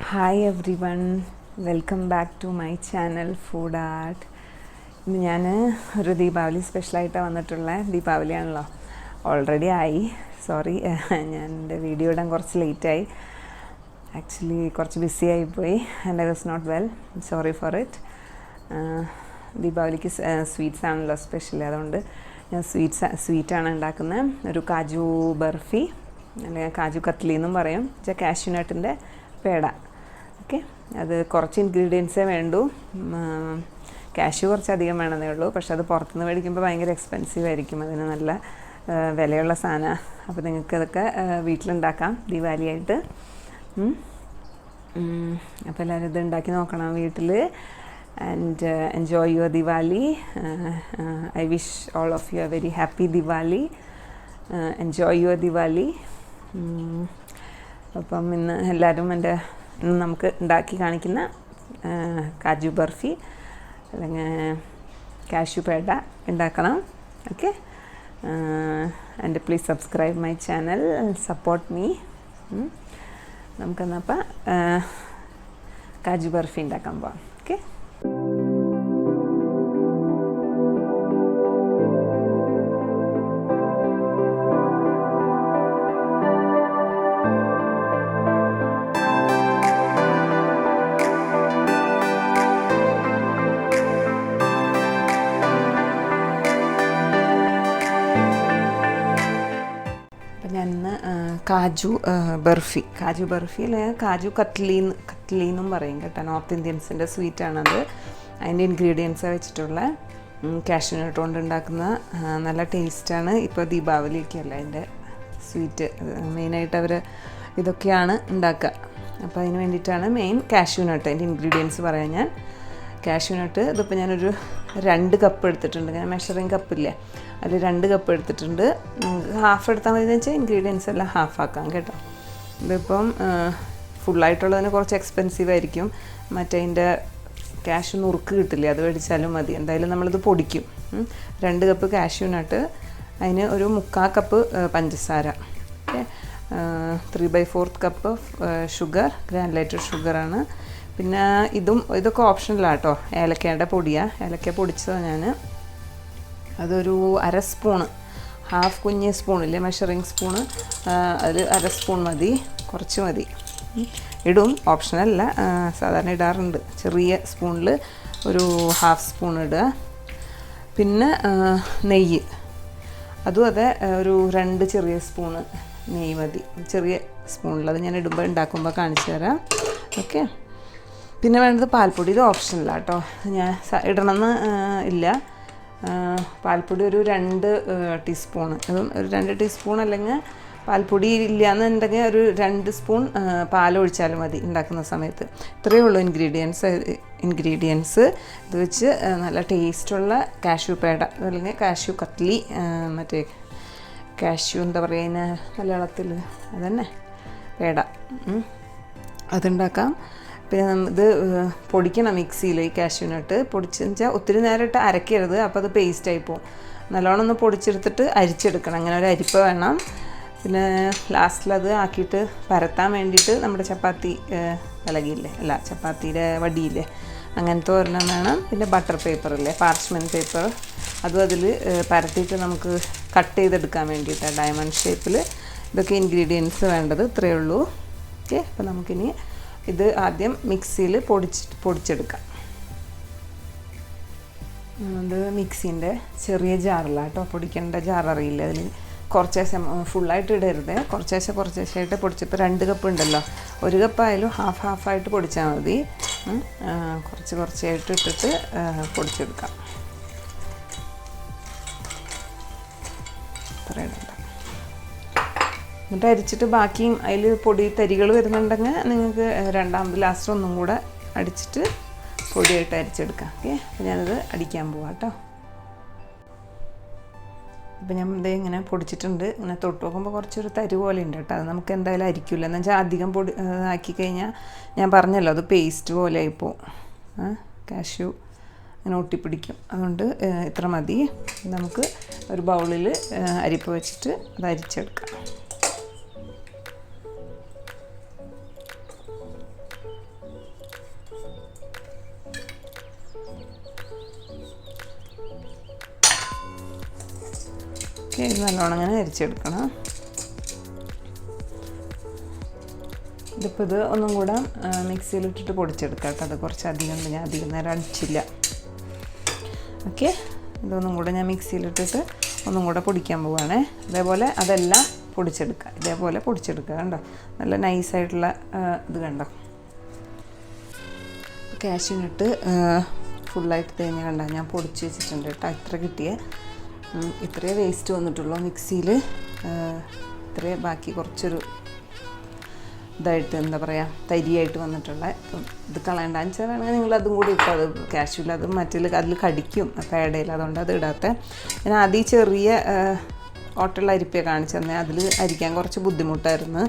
Hi everyone, welcome back to my channel food art. ഇന്ന് ഞാൻ ഒരു ദീപാവലി സ്പെഷ്യലായിട്ടാണ് വന്നിട്ടുള്ളത്. ദീപാവലിയാണല്ലോ, ഓൾറെഡി ആയി. സോറി, ഞാൻ എൻ്റെ വീഡിയോ ഇടാൻ കുറച്ച് ലേറ്റായി. ആക്ച്വലി കുറച്ച് ബിസി ആയിപ്പോയി and I was not well. Sorry for it. ദീപാവലിക്ക് സ്വീറ്റ്സ് ആണല്ലോ സ്പെഷ്യൽ, അതുകൊണ്ട് ഞാൻ സ്വീറ്റാണ് ഉണ്ടാക്കുന്നത്. ഒരു കാജു ബർഫി അല്ലെങ്കിൽ കാജു കത്ലി എന്നും പറയും. കാഷ്യൂനട്ടിൻ്റെ പേട. ഓക്കെ, അത് കുറച്ച് ഇൻഗ്രീഡിയൻസേ വേണ്ടൂ. കാഷ്യൂ കുറച്ചധികം വേണമെന്നേ ഉള്ളൂ. പക്ഷെ അത് പുറത്തുനിന്ന് മേടിക്കുമ്പോൾ ഭയങ്കര എക്സ്പെൻസീവ് ആയിരിക്കും. അതിന് നല്ല വിലയുള്ള സാധനമാണ്. അപ്പോൾ നിങ്ങൾക്ക് അതൊക്കെ വീട്ടിലുണ്ടാക്കാം ദിവാലിയായിട്ട്. അപ്പോൾ എല്ലാവരും ഇത് ഉണ്ടാക്കി നോക്കണം വീട്ടിൽ. And enjoy your Diwali. I wish all of you a very happy Diwali. Enjoy your Diwali. അപ്പം ഇന്ന് എല്ലാവരും ഇന്ന് നമുക്ക് ഉണ്ടാക്കി കാണിക്കുന്ന കാജു ബർഫി അല്ലെങ്കിൽ കാഷ്യൂ പേട ഉണ്ടാക്കണം. Okay, and please subscribe my channel, support me. നമുക്കെന്നപ്പോൾ കാജു ബർഫി ഉണ്ടാക്കാൻ പോവാം. ഓക്കെ, കാജു ബർഫി അല്ലെങ്കിൽ കാജു കത്ലി എന്നും പറയും കേട്ടോ. നോർത്ത് ഇന്ത്യൻസിൻ്റെ സ്വീറ്റാണത്. അതിൻ്റെ ഇൻഗ്രീഡിയൻസ് വെച്ചിട്ടുള്ള കാഷ്യൂനട്ട് കൊണ്ട് ഉണ്ടാക്കുന്ന നല്ല ടേസ്റ്റാണ്. ഇപ്പോൾ ദീപാവലിയൊക്കെയല്ല അതിൻ്റെ സ്വീറ്റ്. മെയിനായിട്ട് അവർ ഇതൊക്കെയാണ് ഉണ്ടാക്കുക. അപ്പോൾ അതിന് വേണ്ടിയിട്ടാണ് മെയിൻ കാഷ്യൂനട്ട്. അതിൻ്റെ ഇൻഗ്രീഡിയൻസ് പറയാം ഞാൻ. കാഷ്യൂനട്ട് ഇതിപ്പോൾ ഞാനൊരു 2 കപ്പ് എടുത്തിട്ടുണ്ട്. ഞാൻ മെഷറിങ് കപ്പില്ലേ, അതിൽ 2 കപ്പ് എടുത്തിട്ടുണ്ട്. ഹാഫ് എടുത്താൽ മതി എന്ന് വെച്ചാൽ ഇൻഗ്രീഡിയൻസ് എല്ലാം ഹാഫ് ആക്കാം കേട്ടോ. ഇതിപ്പം ഫുള്ളായിട്ടുള്ളതിന് കുറച്ച് എക്സ്പെൻസീവ് ആയിരിക്കും. മറ്റതിൻ്റെ കാഷ്യൂ നുറുക്ക് കിട്ടില്ലേ, അത് മേടിച്ചാലും മതി. എന്തായാലും നമ്മളിത് പൊടിക്കും. 2 കപ്പ് കാഷ്യൂനട്ട്, അതിന് ഒരു 3/4 കപ്പ് പഞ്ചസാര, ഓക്കെ, 3/4 കപ്പ് ഷുഗർ, ഗ്രാനുലേറ്റഡ് ഷുഗറാണ്. പിന്നെ ഇതൊക്കെ ഓപ്ഷണലാണ് കേട്ടോ. ഏലക്കയുടെ പൊടിയാണ്, ഏലക്ക പൊടിച്ചതാണ് ഞാൻ. അതൊരു 1/2 സ്പൂണ്, ഹാഫ് കുഞ്ഞ് സ്പൂണില്ലേ മെഷറിങ് സ്പൂണ്, അതിൽ 1/2 സ്പൂൺ മതി, കുറച്ച് മതി. ഇടും, ഓപ്ഷനല്ല, സാധാരണ ഇടാറുണ്ട്. ചെറിയ സ്പൂണിൽ ഒരു ഹാഫ് സ്പൂൺ ഇടുക. പിന്നെ നെയ്യ്, അതും അതെ, ഒരു 2 ചെറിയ സ്പൂണ് നെയ്യ് മതി, ചെറിയ സ്പൂണിൽ. അത് ഞാൻ ഉണ്ടാക്കുമ്പോൾ കാണിച്ചു തരാം. ഓക്കെ, പിന്നെ വേണ്ടത് പാൽപ്പൊടി. ഇത് ഓപ്ഷനിലാണ് കേട്ടോ, ഞാൻ ഇടണമെന്ന് ഇല്ല. പാൽപ്പൊടി ഒരു 2 ടീസ്പൂണ്, അതും ഒരു 2 ടീസ്പൂൺ, അല്ലെങ്കിൽ പാൽപ്പൊടി ഇല്ലയെന്നുണ്ടെങ്കിൽ ഒരു 2 സ്പൂൺ പാലൊഴിച്ചാലും മതി ഉണ്ടാക്കുന്ന സമയത്ത്. ഇത്രയേ ഉള്ളൂ ഇൻഗ്രീഡിയൻസ്. ഇത് വെച്ച് നല്ല ടേസ്റ്റുള്ള കാഷ്യൂ പേട അല്ലെങ്കിൽ കാഷ്യൂ കത്ലി, മറ്റേ കാഷ്യൂ എന്താ പറയുക അതിന് മലയാളത്തിൽ, അതന്നെ പേട, അതുണ്ടാക്കാം. പിന്നെ ഇത് പൊടിക്കണം മിക്സിയിൽ. ഈ കാഷ്യൂനട്ട് പൊടിച്ചെന്ന് വെച്ചാൽ ഒത്തിരി നേരമായിട്ട് അരക്കരുത്, അപ്പോൾ അത് പേസ്റ്റായി പോകും. നല്ലോണം ഒന്ന് പൊടിച്ചെടുത്തിട്ട് അരിച്ചെടുക്കണം. അങ്ങനെ ഒരു അരിപ്പ വേണം. പിന്നെ ലാസ്റ്റിലത് ആക്കിയിട്ട് പരത്താൻ വേണ്ടിയിട്ട് നമ്മുടെ ചപ്പാത്തി വിലകിയില്ലേ, അല്ല ചപ്പാത്തിയുടെ വടിയില്ലേ, അങ്ങനത്തെ ഒരെണ്ണം വേണം. പിന്നെ ബട്ടർ പേപ്പറില്ലേ, പാർച്ച്മെൻറ്റ് പേപ്പർ, അതും അതിൽ പരത്തിയിട്ട് നമുക്ക് കട്ട് ചെയ്തെടുക്കാൻ വേണ്ടിയിട്ടാണ് ഡയമണ്ട് ഷേപ്പിൽ. ഇതൊക്കെ ഇൻഗ്രീഡിയൻസ് വേണ്ടത്, ഇത്രയേ ഉള്ളൂ. ഓക്കെ, അപ്പോൾ നമുക്കിനി ഇത് ആദ്യം മിക്സിയിൽ പൊടിച്ചെടുക്കാം. അത് മിക്സീൻ്റെ ചെറിയ ജാറിലാണ് കേട്ടോ, പൊടിക്കേണ്ട ജാർ അറിയില്ല. അതിൽ കുറച്ചേശം ഫുള്ളായിട്ട് ഇടരുത്, കുറച്ചേശമായിട്ട് പൊടിച്ചപ്പോൾ 2 കപ്പ് ഉണ്ടല്ലോ, 1 കപ്പായാലും ഹാഫായിട്ട് പൊടിച്ചാൽ മതി. കുറച്ചായിട്ട് ഇട്ടിട്ട് പൊടിച്ചെടുക്കാം. ഇത്രയും എന്നിട്ട് അരിച്ചിട്ട് ബാക്കിയും അതിൽ പൊടി തരികൾ വരുന്നുണ്ടെങ്കിൽ നിങ്ങൾക്ക് രണ്ടാമത് ലാസ്റ്റ് ഒന്നും കൂടെ അടിച്ചിട്ട് പൊടിയായിട്ട് അരിച്ചെടുക്കാം. ഓക്കെ, അപ്പോൾ ഞാനത് അടിക്കാൻ പോവാം കേട്ടോ. അപ്പോൾ ഞാൻ ഇങ്ങനെ പൊടിച്ചിട്ടുണ്ട്. ഇങ്ങനെ തൊട്ട് നോക്കുമ്പോൾ കുറച്ചൊരു തരി പോലെ ഉണ്ട് കേട്ടോ. അത് നമുക്ക് എന്തായാലും അരിക്കില്ല, എന്ന് വെച്ചാൽ അധികം പൊടി ആക്കി കഴിഞ്ഞാൽ ഞാൻ പറഞ്ഞല്ലോ അത് പേസ്റ്റ് പോലെ ആയിപ്പോവും. കാഷ്യൂ അങ്ങനെ ഒട്ടിപ്പിടിക്കും. അതുകൊണ്ട് ഇത്ര മതി. നമുക്ക് ഒരു ബൗളിൽ അരിപ്പ് വെച്ചിട്ട് അത് അരിച്ചെടുക്കാം. ഓക്കെ, ഇത് നല്ലോണം അങ്ങനെ അരിച്ചെടുക്കണം. ഇതിപ്പോൾ ഇത് ഒന്നും കൂടെ മിക്സിയിലിട്ടിട്ട് പൊടിച്ചെടുക്കാം കേട്ടോ. അത് കുറച്ചധികം ഉണ്ട്, ഞാൻ അധികം നേരം അടിച്ചില്ല. ഓക്കെ, ഇതൊന്നും കൂടെ ഞാൻ മിക്സിയിലിട്ടിട്ട് ഒന്നും കൂടെ പൊടിക്കാൻ പോവുകയാണേ. അതേപോലെ അതെല്ലാം പൊടിച്ചെടുക്കുക, ഇതേപോലെ പൊടിച്ചെടുക്കുക. കണ്ടോ, നല്ല നൈസായിട്ടുള്ള ഇത് കണ്ടോ. കാഷ്യൂനട്ട് ഫുള്ളായിട്ട് തേങ്ങ കണ്ട ഞാൻ പൊടിച്ച് വെച്ചിട്ടുണ്ട് കേട്ടോ. ഇത്ര കിട്ടിയ ഇത്രയേ വേസ്റ്റ് വന്നിട്ടുള്ളൂ മിക്സിയിൽ. ഇത്രയേ ബാക്കി കുറച്ചൊരു ഇതായിട്ട് എന്താ പറയുക തരിയായിട്ട് വന്നിട്ടുള്ള. അപ്പം ഇത് കളയണ്ടാന്ന് വെച്ചാൽ വേണമെങ്കിൽ നിങ്ങളതും കൂടി ഇപ്പം അത് കാഷ്യൂവിൽ അത് അതിൽ കടിക്കും പേടയിൽ, അതുകൊണ്ട് അത് ഇടാത്ത. ഞാൻ ആദ്യം ചെറിയ ഓട്ടുള്ള അരിപ്പയാണ് കാണിച്ചു തന്നെ, അതിൽ അരിക്കാൻ കുറച്ച് ബുദ്ധിമുട്ടായിരുന്നു.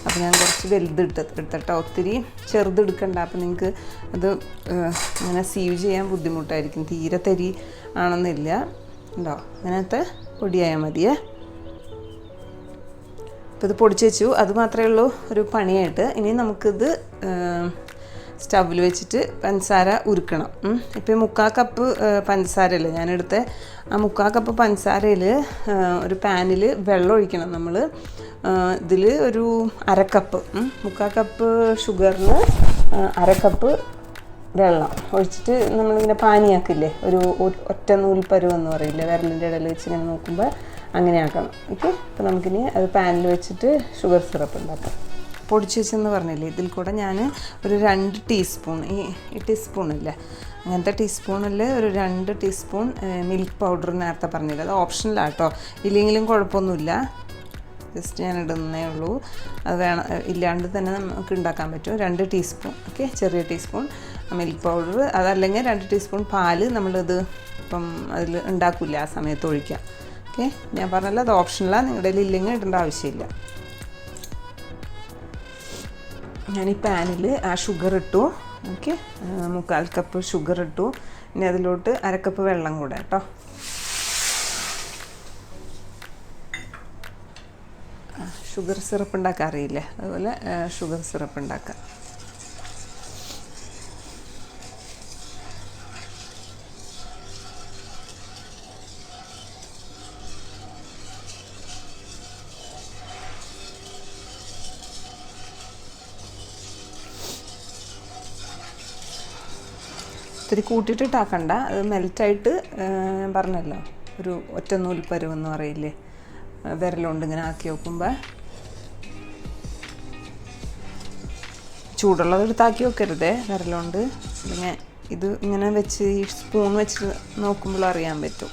അപ്പോൾ ഞാൻ കുറച്ച് വലുത് എടുത്തിട്ടോ. ഒത്തിരി ചെറുതെടുക്കണ്ട, അപ്പോൾ നിങ്ങൾക്ക് അത് അങ്ങനെ സീവ് ചെയ്യാൻ ബുദ്ധിമുട്ടായിരിക്കും. തീരെ തരി ആണെന്നില്ല ഉണ്ടോ, അങ്ങനത്തെ പൊടിയായാൽ മതിയേ. അപ്പോൾ ഇത് പൊടിച്ച് വെച്ചു, അത് മാത്രമേ ഉള്ളൂ ഒരു പണിയായിട്ട്. ഇനി നമുക്കിത് സ്റ്റൗവിൽ വെച്ചിട്ട് പഞ്ചസാര ഉരുക്കണം. ഇപ്പോൾ 3/4 കപ്പ് പഞ്ചസാരയില്ലേ ഞാനെടുത്ത്, ആ 3/4 കപ്പ് പഞ്ചസാരയിൽ ഒരു പാനിൽ വെള്ളം ഒഴിക്കണം നമ്മൾ. ഇതിൽ ഒരു 1/2 കപ്പ് 3/4 കപ്പ് ഷുഗറിൽ 1/2 കപ്പ് വെള്ളം ഒഴിച്ചിട്ട് നമ്മളിങ്ങനെ പാനിയാക്കില്ലേ, ഒരു ഒറ്റ നൂൽപ്പരുവെന്ന് പറയില്ലേ, വിരലിൻ്റെ ഇടയിൽ വെച്ച് ഇങ്ങനെ നോക്കുമ്പോൾ അങ്ങനെ ആക്കണം. ഓക്കെ, അപ്പോൾ നമുക്കിനി അത് പാനിൽ വെച്ചിട്ട് ഷുഗർ സിറപ്പ് ഉണ്ടാക്കാം. പൊടിച്ച് വെച്ചെന്ന് പറഞ്ഞില്ലേ, ഇതിൽ കൂടെ ഞാൻ ഒരു 2 ടീസ്പൂൺ ഈ ടീസ്പൂണില്ലേ അങ്ങനത്തെ ടീസ്പൂണിൽ ഒരു 2 ടീസ്പൂൺ മിൽക്ക് പൗഡർ നേരത്തെ പറഞ്ഞില്ല, അത് ഓപ്ഷനിലാണ് കേട്ടോ. ഇല്ലെങ്കിലും കുഴപ്പമൊന്നുമില്ല, ജസ്റ്റ് ഞാൻ ഇടുന്നേ ഉള്ളൂ. അത് വേണം, ഇല്ലാണ്ട് തന്നെ നമുക്ക് ഉണ്ടാക്കാൻ പറ്റും. 2 ടീസ്പൂൺ ഓക്കെ, ചെറിയ ടീസ്പൂൺ മിൽക്ക് പൗഡർ. അതല്ലെങ്കിൽ 2 ടീസ്പൂൺ പാല് നമ്മളിത് ഇപ്പം അതിൽ ഉണ്ടാക്കില്ല ആ സമയത്ത് ഒഴിക്കാം. ഓക്കെ, ഞാൻ പറഞ്ഞല്ലോ അത് ഓപ്ഷനിലാണ്, നിങ്ങളുടെ കയ്യിൽ ഇല്ലെങ്കിൽ ഇടേണ്ട ആവശ്യമില്ല. ഞാൻ ഈ പാനിൽ ആ ഷുഗർ ഇട്ടു. ഓക്കെ, 3/4 കപ്പ് ഷുഗർ ഇട്ടു. ഇനി അതിലോട്ട് 1/2 കപ്പ് വെള്ളം കൂടെ കേട്ടോ. ഷുഗർ സിറപ്പ് ഉണ്ടാക്കാൻ അറിയില്ലേ, അതുപോലെ ഷുഗർ സിറപ്പ് ഉണ്ടാക്കാം. ഇത്തിരി കൂട്ടിയിട്ടിട്ടാക്കണ്ട, അത് മെൽറ്റായിട്ട് ഞാൻ പറഞ്ഞല്ലോ ഒരു ഒറ്റ നൂൽപ്പരുവെന്ന് പറയില്ലേ, വിരലുകൊണ്ട് ഇങ്ങനെ ആക്കി നോക്കുമ്പോൾ. ചൂടുള്ളത് എടുത്താക്കി വെക്കരുതേ വിരലുകൊണ്ട്. പിന്നെ ഇത് ഇങ്ങനെ വെച്ച് ഈ സ്പൂൺ വെച്ച് നോക്കുമ്പോൾ അറിയാൻ പറ്റും.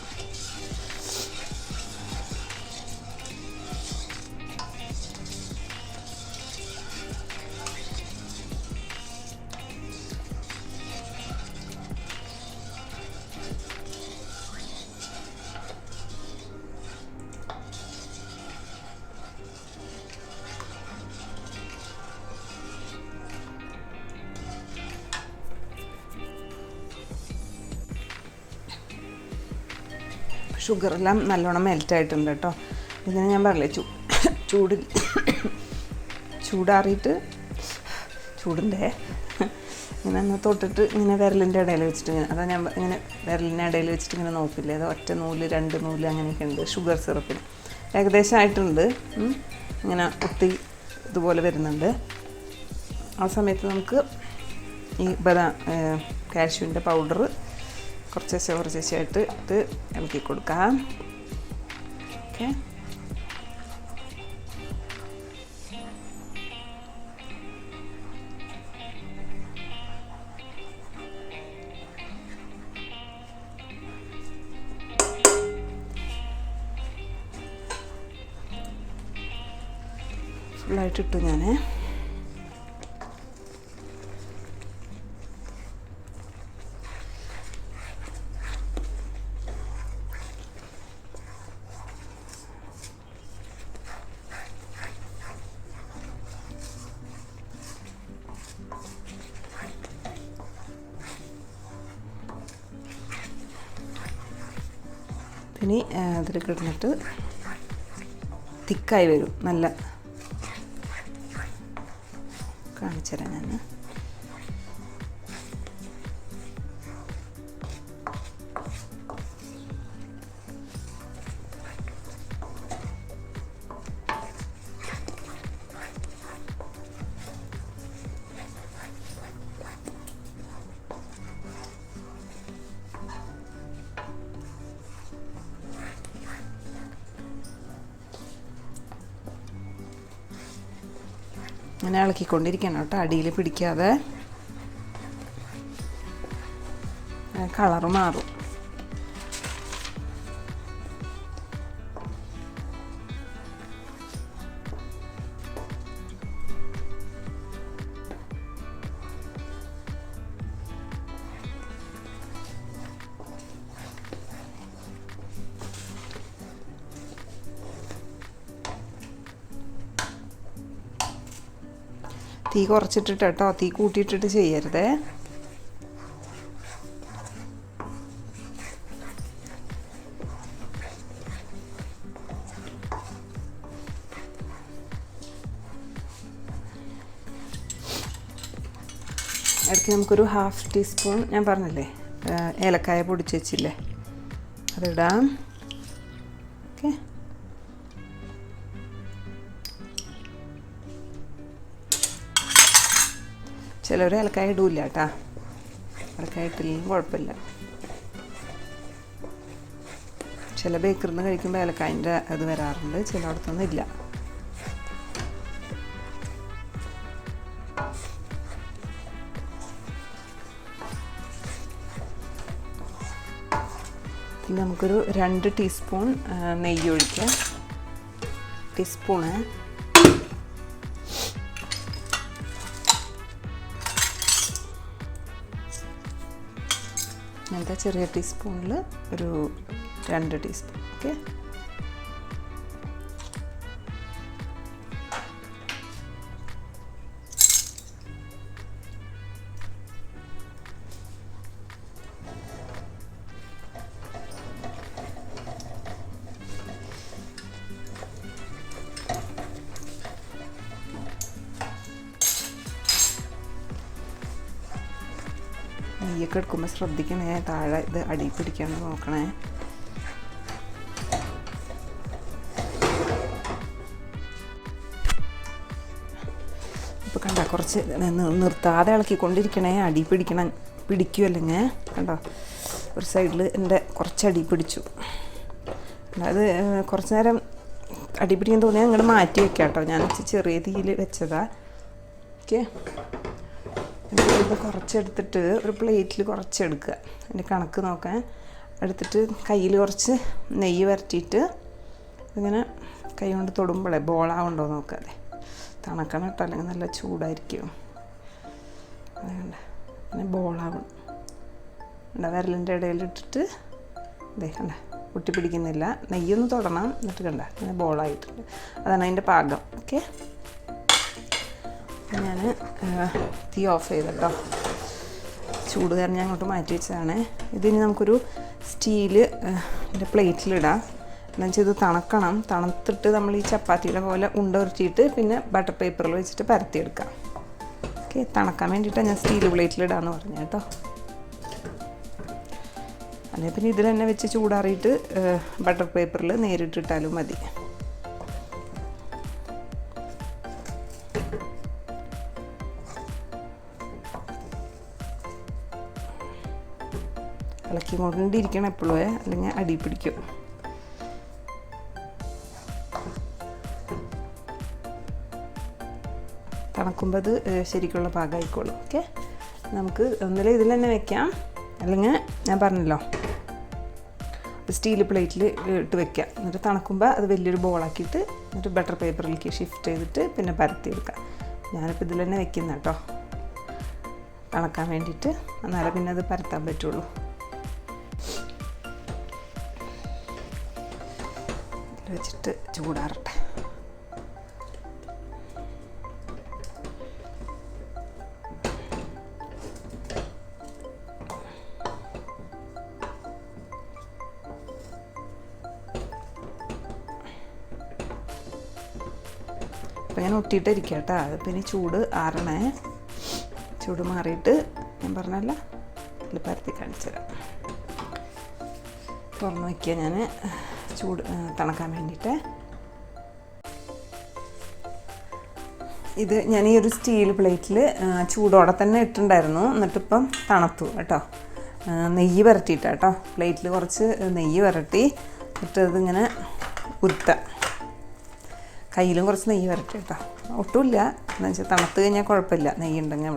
ഷുഗറെല്ലാം നല്ലോണം മെൽറ്റായിട്ടുണ്ട് കേട്ടോ. ഇതിനെ ഞാൻ പറഞ്ഞില്ലേ ചൂടാറിയിട്ട് ചൂടിൻ്റെ ഇങ്ങനെ ഒന്ന് തൊട്ടിട്ട് ഇങ്ങനെ വിരലിൻ്റെ ഇടയിൽ വെച്ചിട്ട് ഇങ്ങനെ, അതാ ഞാൻ ഇങ്ങനെ വിരലിൻ്റെ ഇടയിൽ വെച്ചിട്ട് ഇങ്ങനെ നോക്കില്ലേ, അത് ഒറ്റ നൂല് 2 നൂല് അങ്ങനെയൊക്കെ ഉണ്ട് ഷുഗർ സിറപ്പിന്. ഏകദേശം ആയിട്ടുണ്ട്, ഇങ്ങനെ ഒത്തി ഇതുപോലെ വരുന്നുണ്ട്. ആ സമയത്ത് നമുക്ക് ഈ കാഷ്യൂവിൻ്റെ പൗഡർ കുറച്ചായിട്ട് ഇത് ഇളക്കി കൊടുക്കാം. ഓക്കെ, ഫുള്ളായിട്ടിട്ടു ഞാൻ. ഇനി അതിൽ കിടന്നിട്ട് തിക്കായി വരും. നല്ല കാണിച്ചു തരാം ഞാൻ. ഇങ്ങനെ ഇളക്കിക്കൊണ്ടിരിക്കണം കേട്ടോ, അടിയിൽ പിടിക്കാതെ. കളറ് മാറും. തീ കുറച്ചിട്ടിട്ട് കേട്ടോ, തീ കൂട്ടിയിട്ടിട്ട് ചെയ്യരുതേ. ഇടയ്ക്ക് നമുക്കൊരു 1/2 ടീസ്പൂൺ ഞാൻ പറഞ്ഞില്ലേ ഏലക്കായ പൊടിച്ച് വെച്ചില്ലേ, അതിടാം. ഓക്കെ, ചിലർ ഏലക്കായ ഇടൂല്ല കേട്ടോ, ഏലക്കായ ഇട്ടില്ലെങ്കിൽ കുഴപ്പമില്ല. ചില ബേക്കറിൽ നിന്ന് കഴിക്കുമ്പോൾ ഏലക്കായൻ്റെ അത് വരാറുണ്ട്, ചിലയിടത്തൊന്നും ഇല്ല. പിന്നെ നമുക്കൊരു 2 ടീസ്പൂൺ നെയ്യ് ഒഴിക്കാം. ടീസ്പൂണ് അങ്ങനത്തെ ചെറിയ ടീസ്പൂണിൽ ഒരു 2 ടീസ്പൂൺ. ഓക്കെ, നെയ്യൊക്കെ എടുക്കുമ്പോൾ ശ്രദ്ധിക്കണേ, താഴെ ഇത് അടി പിടിക്കാണ്ട് നോക്കണേ. ഇപ്പോൾ കണ്ട കുറച്ച് നിർത്താതെ ഇളക്കിക്കൊണ്ടിരിക്കണേ, അടി പിടിക്കും അല്ലെങ്കിൽ കണ്ടോ, ഒരു സൈഡിൽ എൻ്റെ കുറച്ച് അടി പിടിച്ചു. അത് കുറച്ച് നേരം അടി പിടിക്കാൻ തോന്നിയാൽ അങ്ങോട്ട് മാറ്റി വെക്കാം കേട്ടോ, ഞാൻ ചെറിയ തീയിൽ വെച്ചതാ. ഓക്കെ, ഇത് കുറച്ചെടുത്തിട്ട് ഒരു പ്ലേറ്റിൽ കുറച്ചെടുക്കുക, അതിൻ്റെ കണക്ക് നോക്കാൻ എടുത്തിട്ട് കയ്യിൽ കുറച്ച് നെയ്യ് വരട്ടിയിട്ട് ഇങ്ങനെ കൈ കൊണ്ട് തൊടുമ്പോഴേ ബോളാവുണ്ടോ നോക്കാതെ, തണുക്കണം കേട്ടോ, അല്ലെങ്കിൽ നല്ല ചൂടായിരിക്കും. അതുകൊണ്ട് അങ്ങനെ ബോളാവണം. വിരലിൻ്റെ ഇടയിലിട്ടിട്ട് ഇതേ കണ്ട ഒട്ടി പിടിക്കുന്നില്ല, നെയ്യൊന്ന് തൊടണം, എന്നിട്ട് കണ്ട അങ്ങനെ ബോളായിട്ടുണ്ട്. അതാണ് അതിൻ്റെ പാകം. ഓക്കെ, ഞാൻ തീ ഓഫ് ചെയ്തട്ടോ, ചൂട് കാരണം ഞാൻ അങ്ങോട്ട് മാറ്റി വെച്ചതാണ്. ഇതിന് നമുക്കൊരു സ്റ്റീല് പ്ലേറ്റിലിടാം. എന്നു വെച്ചാൽ ഇത് തണുക്കണം, തണുത്തിട്ട് നമ്മൾ ഈ ചപ്പാത്തിയുടെ പോലെ ഉണ്ട ഉരുട്ടിയിട്ട് പിന്നെ ബട്ടർ പേപ്പറിൽ വെച്ചിട്ട് പരത്തിയെടുക്കാം. ഓക്കെ, തണുക്കാൻ വേണ്ടിയിട്ടാണ് ഞാൻ സ്റ്റീൽ പ്ലേറ്റിലിടാമെന്ന് പറഞ്ഞു കേട്ടോ. അല്ലെങ്കിൽ പിന്നെ ഇതിൽ തന്നെ വെച്ച് ചൂടാറിയിട്ട് ബട്ടർ പേപ്പറിൽ നേരിട്ടിട്ടാലും മതി. ഇളക്കി കൊണ്ടിരിക്കണം എപ്പോഴും, അല്ലെങ്കിൽ അടി പിടിക്കും. തണുക്കുമ്പോൾ അത് ശരിക്കുള്ള പാകമായിക്കോളും. ഓക്കെ, നമുക്ക് ഒന്നിൽ ഇതിൽ തന്നെ വെക്കാം, അല്ലെങ്കിൽ ഞാൻ പറഞ്ഞല്ലോ സ്റ്റീൽ പ്ലേറ്റിൽ ഇട്ട് വെക്കാം. എന്നിട്ട് തണുക്കുമ്പോൾ അത് വലിയൊരു ബോളാക്കിയിട്ട് എന്നിട്ട് ബട്ടർ പേപ്പറിലേക്ക് ഷിഫ്റ്റ് ചെയ്തിട്ട് പിന്നെ പരത്തിയെടുക്കാം. ഞാനിപ്പോൾ ഇതിൽ തന്നെ വെക്കുന്ന കേട്ടോ, തണുക്കാൻ വേണ്ടിയിട്ട്, എന്നാലേ പിന്നെ അത് പരത്താൻ പറ്റുള്ളൂ. വെച്ചിട്ട് ചൂടാറട്ടെ. അപ്പം ഞാൻ ഒട്ടിയിട്ടിരിക്കാം കേട്ടോ. അതിപ്പോൾ ഇനി ചൂട് ആറണേ, ചൂട് മാറിയിട്ട് ഞാൻ പറഞ്ഞല്ല ഇതിൽ പരത്തി കാണിച്ചു തരാം. തുറന്ന് വയ്ക്കുക ഞാൻ ചൂട് തണുക്കാൻ വേണ്ടിയിട്ട്. ഇത് ഞാൻ ഈ ഒരു സ്റ്റീൽ പ്ലേറ്റിൽ ചൂടോടെ തന്നെ ഇട്ടിട്ടുണ്ടായിരുന്നു, എന്നിട്ടിപ്പം തണുത്തു കേട്ടോ. നെയ്യ് വരട്ടിയിട്ടാണ് കേട്ടോ, പ്ലേറ്റിൽ കുറച്ച് നെയ്യ് വരട്ടി എന്നിട്ട് ഇതിങ്ങനെ ഉരുത്താം. കയ്യിലും കുറച്ച് നെയ്യ് വരട്ടെ കേട്ടോ. ഒട്ടുമില്ല, എന്ന് വെച്ചാൽ തണുത്ത് കഴിഞ്ഞാൽ കുഴപ്പമില്ല, നെയ്യ് ഉണ്ടെങ്കിൽ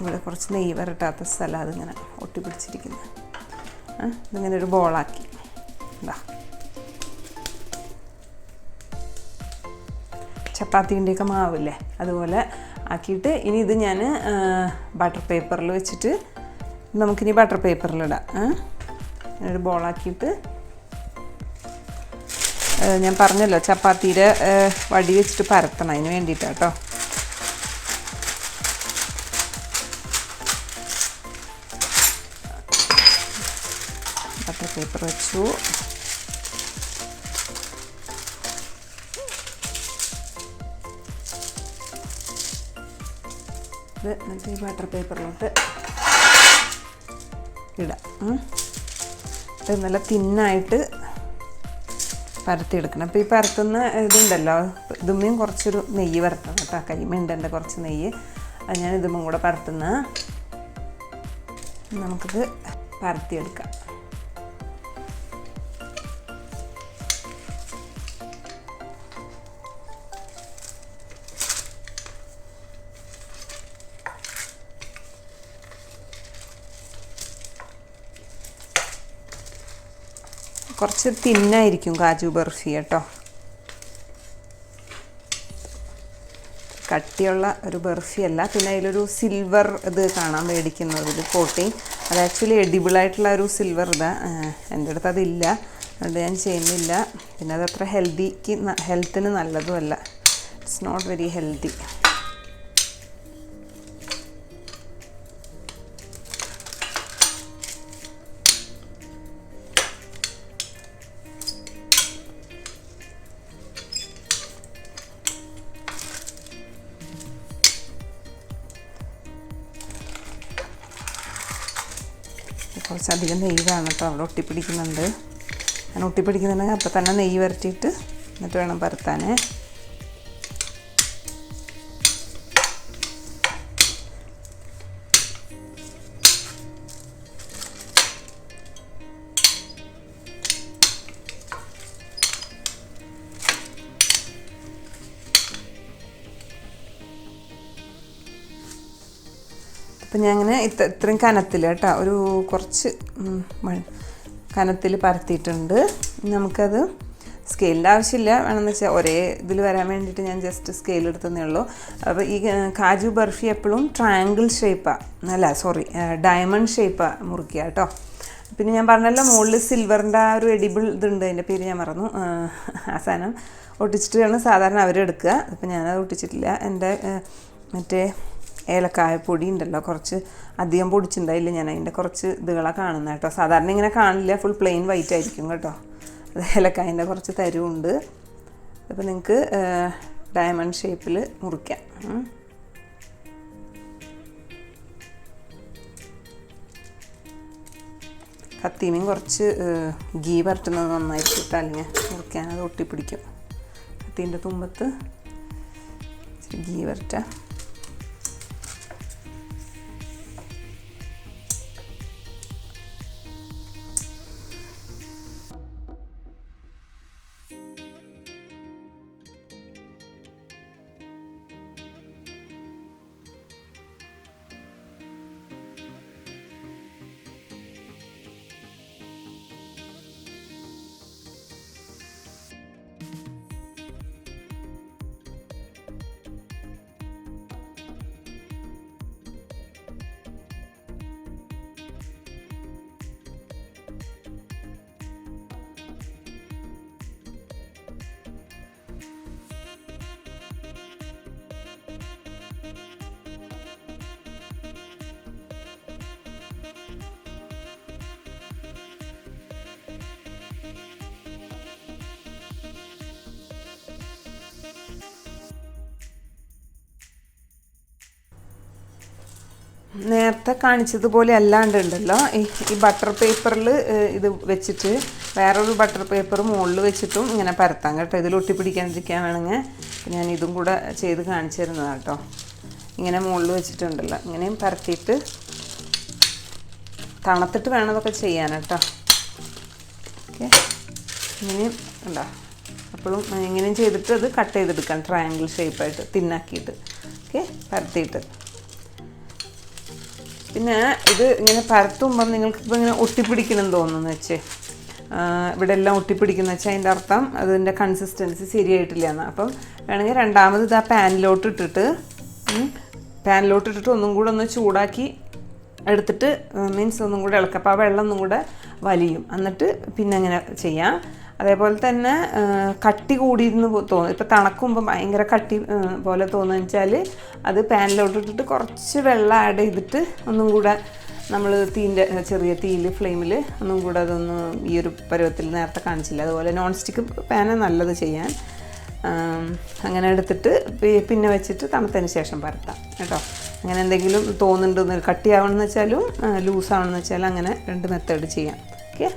ഇവിടെ കുറച്ച് നെയ്യ് വരട്ടാത്ത സ്ഥലം അതിങ്ങനെ ഒട്ടിപ്പിടിച്ചിരിക്കുന്നത്. ഇതിങ്ങനെ ഒരു ബോളാക്കി ഇതാ, ചപ്പാത്തിൻ്റെയൊക്കെ മാവില്ലേ അതുപോലെ ആക്കിയിട്ട് ഇനി ഇത് ഞാൻ ബട്ടർ പേപ്പറിൽ വെച്ചിട്ട് നമുക്കിനി ബട്ടർ പേപ്പറിലിടാം. ഒരു ബോളാക്കിയിട്ട് ഞാൻ പറഞ്ഞല്ലോ ചപ്പാത്തിയുടെ വടി വെച്ചിട്ട് പരത്തണം, അതിന് വേണ്ടിയിട്ടാണ് കേട്ടോ. ബട്ടർ പേപ്പർ വെച്ചു. ഇത് എന്നിട്ട് ഈ ബട്ടർ പേപ്പറിലോട്ട് ഇടാം. ഇത് നല്ല തിന്നായിട്ട് പരത്തിയെടുക്കണം. അപ്പോൾ ഈ പരത്തുന്ന ഇതുണ്ടല്ലോ, ഇതുമ്മയും കുറച്ചൊരു നെയ്യ് പരത്തണം കേട്ടോ. കൈമയുണ്ട് എൻ്റെ കുറച്ച് നെയ്യ്, അത് ഞാൻ ഇതുമ്മയും കൂടെ പരത്തുന്ന. നമുക്കിത് പരത്തിയെടുക്കാം. കുറച്ച് തിന്നായിരിക്കും കാജു ബർഫി കേട്ടോ. കട്ടിയുള്ള ഒരു ബർഫി അല്ല. പിന്നെ അതിലൊരു സിൽവർ ഇത് കാണാൻ മേടിക്കുന്നതിൽ കോട്ടിങ്, അത് ആക്ച്വലി എഡിബിളായിട്ടുള്ള ഒരു സിൽവർ ഇതാണ്. എൻ്റെ അടുത്ത് അതില്ല, അതുകൊണ്ട് ഞാൻ ചെയ്യുന്നില്ല. പിന്നെ അതത്ര ഹെൽത്തിന് നല്ലതുമല്ല. It's not very healthy. കുറച്ചധികം നെയ്യ് വേണം കേട്ടോ, അവിടെ ഒട്ടിപ്പിടിക്കുന്നുണ്ട്. ഞാൻ ഒട്ടിപ്പിടിക്കുന്നുണ്ടെങ്കിൽ അപ്പം തന്നെ നെയ്യ് വരട്ടിയിട്ട് എന്നിട്ട് വേണം പരത്താൻ. അപ്പം ഞാൻ അങ്ങനെ ഇത്രയും കനത്തിൽ കേട്ടോ, ഒരു കുറച്ച് കനത്തിൽ പരത്തിയിട്ടുണ്ട്. നമുക്കത് സ്കെയിലിൻ്റെ ആവശ്യമില്ല, വേണമെന്ന് വെച്ചാൽ ഒരേ ഇതിൽ വരാൻ വേണ്ടിയിട്ട് ഞാൻ ജസ്റ്റ് സ്കെയിൽ എടുത്തതേ ഉള്ളൂ. അപ്പോൾ ഈ കാജു ബർഫി എപ്പോഴും ട്രയാങ്കിൾ ഷേപ്പാണ്, ഡയമണ്ട് ഷേപ്പാണ് മുറിക്കുക കേട്ടോ. പിന്നെ ഞാൻ പറഞ്ഞല്ലോ മുകളിൽ സിൽവറിൻ്റെ ആ ഒരു എഡിബിൾ ഇതുണ്ട്, അതിൻ്റെ പേര് ഞാൻ മറന്നു. ആ സാധനം ഒട്ടിച്ചിട്ടാണ് സാധാരണ അവരെടുക്കുക. അപ്പം ഞാനത് ഒട്ടിച്ചിട്ടില്ല. എൻ്റെ മറ്റേ ഏലക്കായപ്പൊടി ഉണ്ടല്ലോ, കുറച്ച് അധികം പൊടിച്ചിട്ടുണ്ടായില്ല ഞാൻ, അതിൻ്റെ കുറച്ച് ഇതുകളാണ് കാണുന്നത് കേട്ടോ. സാധാരണ ഇങ്ങനെ കാണില്ല, ഫുൾ പ്ലെയിൻ വൈറ്റ് ആയിരിക്കും കേട്ടോ. അത് ഏലക്കായൻ്റെ കുറച്ച് തരുമുണ്ട്. അപ്പോൾ നിങ്ങൾക്ക് ഡയമണ്ട് ഷേപ്പിൽ മുറിക്കാം. കത്തീമയും കുറച്ച് ഗീ പരട്ടുന്നത് നന്നായിരിക്കും കേട്ടോ, അല്ലെങ്കിൽ മുറിക്കാൻ അത് ഒട്ടിപ്പിടിക്കും. കത്തീൻ്റെ തുമ്പത്ത് ഗീ പരട്ടാം. നേരത്തെ കാണിച്ചതുപോലെ അല്ലാണ്ടുണ്ടല്ലോ, ഈ ബട്ടർ പേപ്പറിൽ ഇത് വെച്ചിട്ട് വേറൊരു ബട്ടർ പേപ്പർ മുകളിൽ വെച്ചിട്ടും ഇങ്ങനെ പരത്താം കേട്ടോ. ഇതിൽ ഒട്ടിപ്പിടിക്കാണ്ടിരിക്കാൻ വേണമെങ്കിൽ ഞാൻ ഇതും കൂടെ ചെയ്ത് കാണിച്ചു തരുന്നതാണ് കേട്ടോ. ഇങ്ങനെ മുകളിൽ വെച്ചിട്ടുണ്ടല്ലോ, ഇങ്ങനെയും പരത്തിയിട്ട് തണുത്തിട്ട് വേണം അതൊക്കെ ചെയ്യാൻ കേട്ടോ. ഓക്കെ, ഇങ്ങനെയും ഉണ്ടോ അപ്പോഴും ഇങ്ങനെയും ചെയ്തിട്ട് അത് കട്ട് ചെയ്തെടുക്കാം, ട്രയാങ്കിൾ ഷേപ്പായിട്ട് തിന്നാക്കിയിട്ട്. ഓക്കെ, പരത്തിയിട്ട്. പിന്നെ ഇത് ഇങ്ങനെ പരത്തുമ്പം നിങ്ങൾക്കിപ്പോൾ ഇങ്ങനെ ഒട്ടിപ്പിടിക്കണമെന്ന് തോന്നുന്നു വെച്ചേ, ഇവിടെ എല്ലാം ഒട്ടിപ്പിടിക്കുന്ന വെച്ചാൽ അതിൻ്റെ അർത്ഥം അതിൻ്റെ കൺസിസ്റ്റൻസി ശരിയായിട്ടില്ല എന്ന്. അപ്പം വേണമെങ്കിൽ രണ്ടാമത് ഇത് ആ പാനിലോട്ട് ഇട്ടിട്ട് ഒന്നും കൂടെ ഒന്ന് ചൂടാക്കി എടുത്തിട്ട് മീൻസ് ഒന്നും കൂടെ ഇളക്കുക. അപ്പോൾ ആ വെള്ളം ഒന്നും കൂടെ വലിയും. എന്നിട്ട് പിന്നെ അങ്ങനെ ചെയ്യാം. അതേപോലെ തന്നെ കട്ടി കൂടിയിരുന്ന് തോന്നും. ഇപ്പോൾ തണുക്കുമ്പോൾ ഭയങ്കര കട്ടി പോലെ തോന്നുന്നു വെച്ചാൽ അത് പാനിലോട്ടിട്ടിട്ട് കുറച്ച് വെള്ളം ആഡ് ചെയ്തിട്ട് ഒന്നും കൂടെ നമ്മൾ ചെറിയ തീയിൽ ഫ്ലെയിമിൽ ഒന്നും കൂടെ അതൊന്ന് ഈ ഒരു പരുവത്തിൽ നേരത്തെ കാണിച്ചില്ല അതുപോലെ നോൺ സ്റ്റിക്ക് പാന് നല്ലത് ചെയ്യാൻ. അങ്ങനെ എടുത്തിട്ട് പിന്നെ വെച്ചിട്ട് തണുത്തതിന് ശേഷം പരത്താം കേട്ടോ. അങ്ങനെ എന്തെങ്കിലും തോന്നുന്നുണ്ടെന്ന് കട്ടിയാവണമെന്ന് വെച്ചാലും ലൂസാവണമെന്ന് വെച്ചാലും അങ്ങനെ 2 മെത്തേഡ് ചെയ്യാം. ഓക്കെ,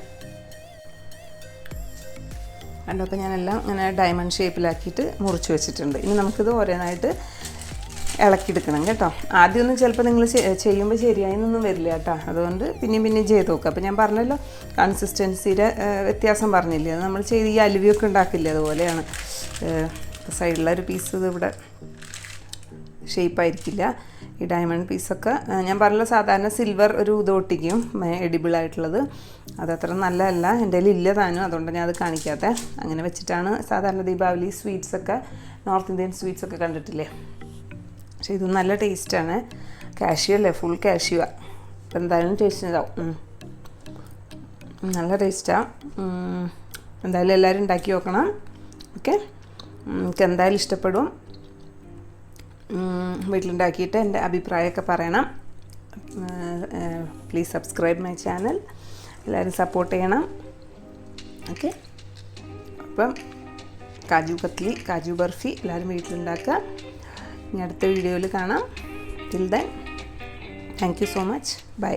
കണ്ടോ. അപ്പോൾ ഞാനെല്ലാം ഇങ്ങനെ ഡയമണ്ട് ഷേപ്പിലാക്കിയിട്ട് മുറിച്ച് വെച്ചിട്ടുണ്ട്. ഇനി നമുക്കിത് ഓരോന്നായിട്ട് ഇളക്കിയെടുക്കണം കേട്ടോ. ആദ്യമൊന്നും ചിലപ്പോൾ നിങ്ങൾ ചെയ്യുമ്പോൾ ശരിയായെന്നൊന്നും വരില്ല കേട്ടോ. അതുകൊണ്ട് പിന്നെയും ചെയ്ത് നോക്കുക. അപ്പോൾ ഞാൻ പറഞ്ഞല്ലോ കൺസിസ്റ്റൻസിയുടെ വ്യത്യാസം പറഞ്ഞില്ലേ, അത് നമ്മൾ ചെയ്ത് ഈ അലുവിയൊക്കെ ഉണ്ടാക്കില്ലേ അതുപോലെയാണ്. സൈഡിലൊരു പീസ് ഇത് ഇവിടെ ഷേപ്പായിരിക്കില്ല. ഈ ഡയമണ്ട് പീസൊക്കെ ഞാൻ പറഞ്ഞല്ലോ സാധാരണ സിൽവർ ഒരു ഇത് ഒട്ടിക്കും എഡിബിളായിട്ടുള്ളത്, അതത്ര നല്ലതല്ല. എൻ്റെ കയ്യിൽ ഇല്ല താനും, അതുകൊണ്ട് ഞാൻ അത് കാണിക്കാത്ത. അങ്ങനെ വെച്ചിട്ടാണ് സാധാരണ ദീപാവലി സ്വീറ്റ്സൊക്കെ, നോർത്ത് ഇന്ത്യൻ സ്വീറ്റ്സൊക്കെ കണ്ടിട്ടില്ലേ. പക്ഷേ ഇത് നല്ല ടേസ്റ്റാണ്. കാഷ്യൂ അല്ലേ, ഫുൾ കാഷ്യൂവാണ്. അപ്പോൾ എന്തായാലും ടേസ്റ്റ് ഇതാവും, നല്ല ടേസ്റ്റാണ്. എന്തായാലും എല്ലാവരും ഉണ്ടാക്കി നോക്കണം. ഓക്കെ, എനിക്ക് എന്തായാലും ഇഷ്ടപ്പെടും. വീട്ടിലുണ്ടാക്കിയിട്ട് എൻ്റെ അഭിപ്രായമൊക്കെ പറയണം. Please subscribe my channel. എല്ലാവരും സപ്പോർട്ട് ചെയ്യണം. ഓക്കെ, അപ്പം കാജു ബർഫി എല്ലാവരും വീട്ടിലുണ്ടാക്കുക. ഇനി അടുത്ത വീഡിയോയിൽ കാണാം. Till then thank you so much. By.